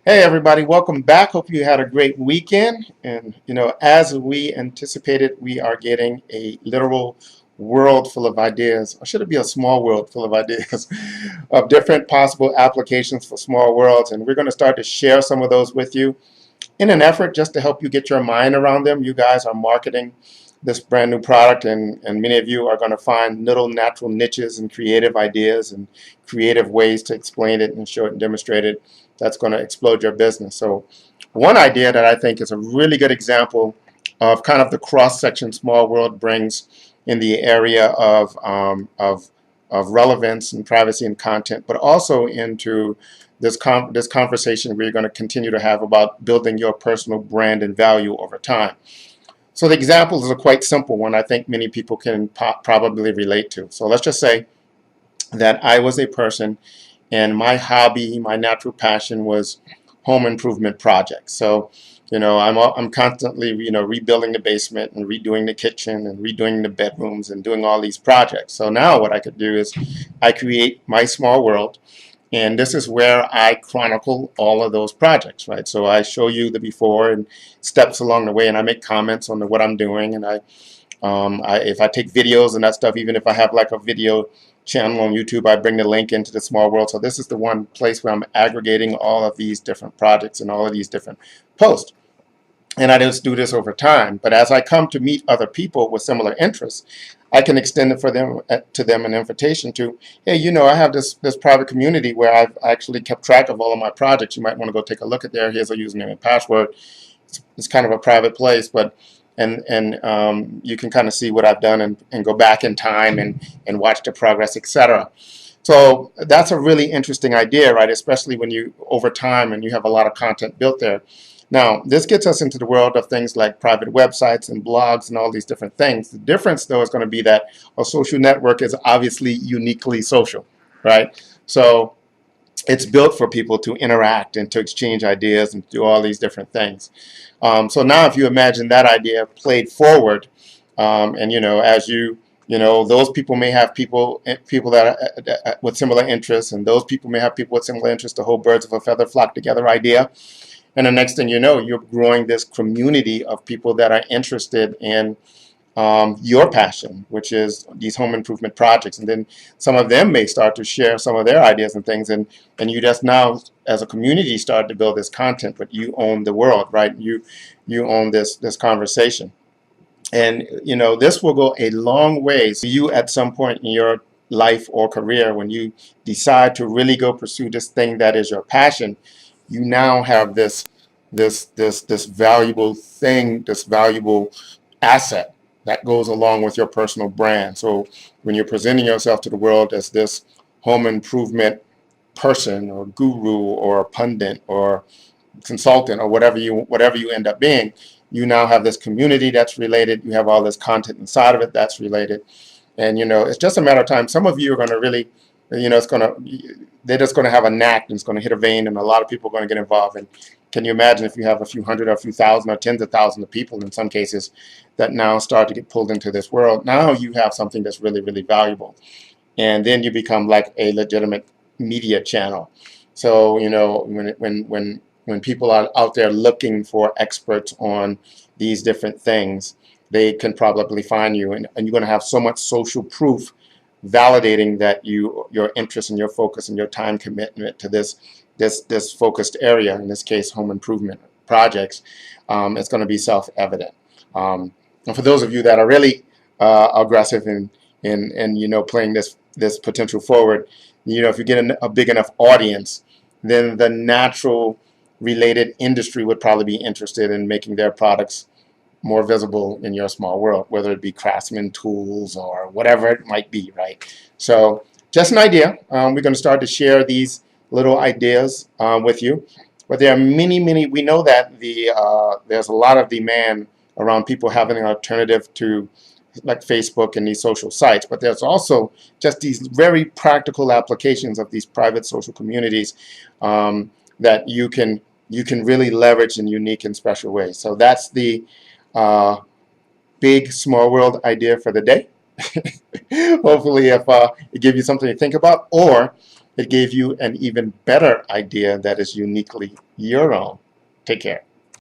Hey everybody, welcome back. Hope you had a great weekend. And as we anticipated, we are getting a literal world full of ideas, or should it be a small world full of ideas of different possible applications for small worlds. And we're going to start to share some of those with you in an effort just to help you get your mind around them. You guys are marketing this brand new product, and many of you are going to find little natural niches and creative ideas and creative ways to explain it and show it and demonstrate it. That's going to explode your business. So one idea that I think is a really good example of kind of the cross-section small world brings in the area of relevance and privacy and content, but also into this conversation we're going to continue to have about building your personal brand and value over time. So the examples are quite simple one I think many people can probably relate to. So let's just say that I was a person and my hobby, my natural passion was home improvement projects. So, I'm constantly, rebuilding the basement and redoing the kitchen and redoing the bedrooms and doing all these projects. So now what I could do is I create my small world, and this is where I chronicle all of those projects, right? So I show you the before and steps along the way, and I make comments on what I'm doing, and if I take videos and that stuff, even if I have like a video channel on YouTube, I bring the link into the small world. So this is the one place where I'm aggregating all of these different projects and all of these different posts. And I just do this over time. But as I come to meet other people with similar interests, I can extend it to them an invitation to, hey, I have this private community where I've actually kept track of all of my projects. You might want to go take a look at there. Here's a username and password. It's kind of a private place, but you can kind of see what I've done and go back in time and watch the progress, etc. So that's a really interesting idea, right? Especially when you over time and you have a lot of content built there. Now, this gets us into the world of things like private websites and blogs and all these different things. The difference, though, is going to be that a social network is obviously uniquely social, right? So it's built for people to interact and to exchange ideas and do all these different things. So now if you imagine that idea played forward, and as those people may have people that are, with similar interests, and those people may have people with similar interests. The whole birds of a feather flock together idea. And the next thing you know, you're growing this community of people that are interested in your passion, which is these home improvement projects. And then some of them may start to share some of their ideas and things. And you just now, as a community, start to build this content, but you own the world, right? You own this conversation. And, this will go a long way. So you, at some point in your life or career, when you decide to really go pursue this thing that is your passion, you now have this valuable thing, this valuable asset that goes along with your personal brand. So when you're presenting yourself to the world as this home improvement person or guru or pundit or consultant or whatever you end up being, you now have this community that's related. You have all this content inside of it that's related. And it's just a matter of time. Some of you are going to really, they're just going to have a knack, and it's going to hit a vein, and a lot of people are going to get involved. And can you imagine if you have a few hundred or a few thousand or tens of thousands of people in some cases that now start to get pulled into this world? Now you have something that's really, really valuable. And then you become like a legitimate media channel. So, when people are out there looking for experts on these different things, they can probably find you, and you're going to have so much social proof validating that your interest and your focus and your time commitment to this focused area, in this case home improvement projects, it's going to be self-evident. And for those of you that are really aggressive in playing this potential forward, if you get a big enough audience, then the natural related industry would probably be interested in making their products more visible in your small world, whether it be craftsman tools or whatever it might be, right? So just an idea. We're going to start to share these little ideas with you. But there are many, we know that there's a lot of demand around people having an alternative to like Facebook and these social sites, but there's also just these very practical applications of these private social communities that you can really leverage in unique and special ways. So that's the big small world idea for the day. Hopefully, if it gives you something to think about, or it gave you an even better idea that is uniquely your own. Take care.